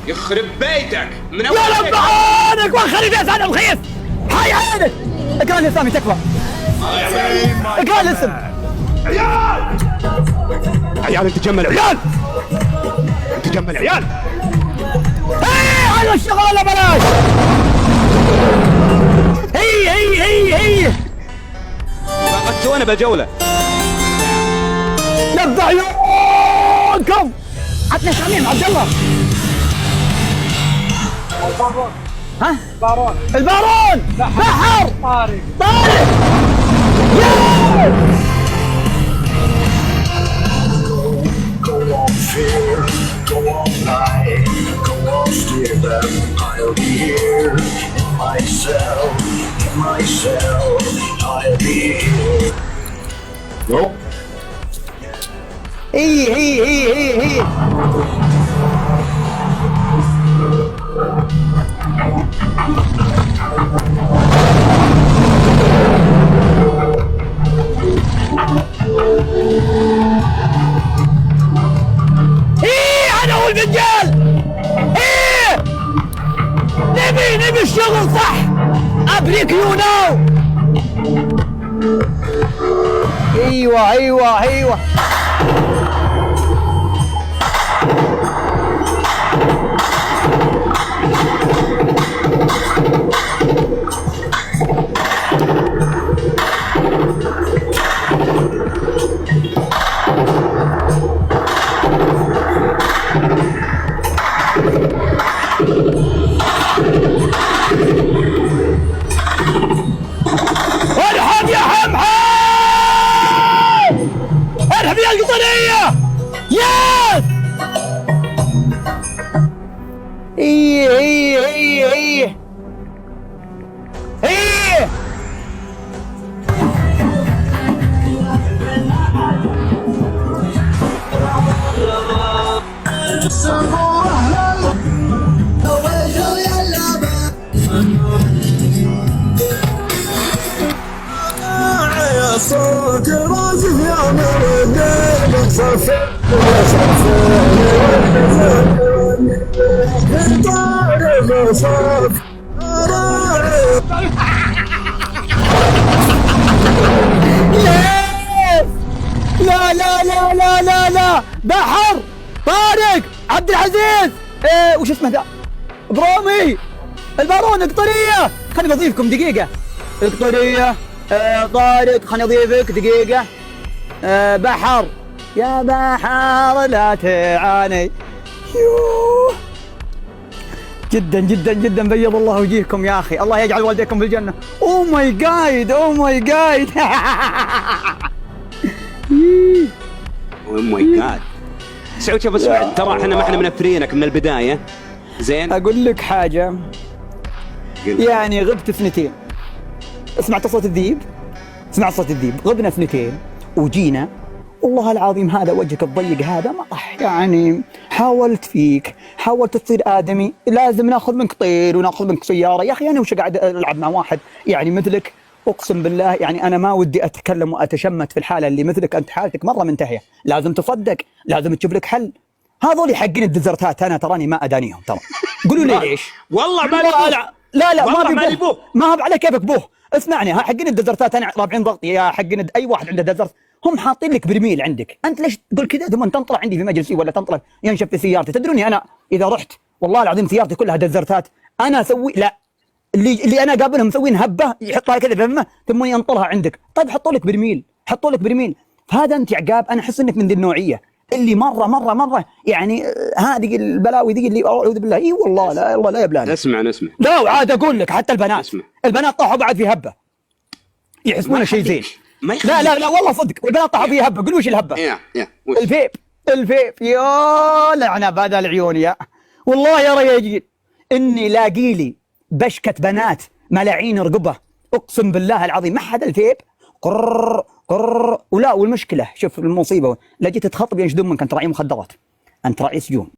يخرب بيتك من اول يا رب عونك وخلي بيت هذا الرخيص. حي عينك. اقرا لي اسامي تكفى. اقرا لي اسم. عيال عيال انت جمل عيال انت جمل عيال. ايه هذا الشغل ولا بلاش. هي فقدتوا انا بالجوله. نبدا عيونكم. عطنا شامين عبد الله. ها؟ البارون بحر طارق يا Go on fear, go on lie, go on steer them. I'll be here in myself, I'll be here. Nope. هي انا هو الفنجال. ايه نبي الشغل صح. ابريك يو ناو. ايوه ارحب يا حمحم. ارحب يا القطنية. يس. هي صوت رازف يا مرد صفي طارق صف. لا بحر طارق عبد العزيز. ايه وش اسمه ذا؟ برومي البارون القطرية. خليني اضيفكم دقيقة. القطرية طارق خليني اضيفك دقيقة. بحر يا بحر لا تعاني. يوه جدا بيض الله وجيهكم يا اخي. الله يجعل والديكم في الجنة. او ماي جايد او ماي جاد. سعود شوف اسمع، ترى احنا ما احنا منفرينك من البداية. زين اقول لك حاجة. يعني غبت سنتين. سمعت صوت الذيب. غبنا سنتين وجينا. والله العظيم هذا وجهك الضيق هذا ما يعني حاولت فيك، حاولت تصير آدمي. لازم ناخذ منك طير وناخذ منك سيارة. يا أخي أنا وش قاعد ألعب مع واحد يعني مثلك. أقسم بالله يعني أنا ما ودي أتكلم وأتشمت في الحالة اللي مثلك. أنت حالتك مرة منتهية. لازم تصدق، لازم تشوف لك حل. هذول حقين الديزرتات أنا تراني ما أدانيهم ترى. قولوا لي ليش؟ والله ما لي. لا ما بوه. ما هو على كيفك بوه. اسمعني حقين الديزرتات انا رافعين ضغطي يا حقين اي واحد عنده ديزرت. هم حاطين لك برميل عندك. انت ليش تقول كذا ثم تنطلع عندي في مجلسي ولا تنطلع ينشف في سيارتي؟ تدروني انا اذا رحت والله العظيم سيارتي كلها ديزرتات. انا اسوي لا اللي انا قابلهم مسوين هبه يحطها كذا بفمه ثم ينطلها عندك. طيب حطوا لك برميل. فهذا انت عقاب. انا احس انك من ذي النوعيه اللي مره يعني هذه البلاوي ذي اللي اعوذ بالله. اي والله لا يا بلال. اسمع لا وعاد اقول لك حتى البنات طاحوا بعد في هبه يحسبونه شيء زين. لا والله صدق. البنات طاحوا في هبه. قول وش الهبه؟ الفيب يا لعنه بدل العيون يا والله يا رياجيل اني لاقي لي بشكه بنات ملاعين رقبه. اقسم بالله العظيم ما حد الفيب قرر. ولا والمشكله شوف المصيبه لا جيت تخطب ينشدون منك انت راعي مخدرات، انت راعي سجون.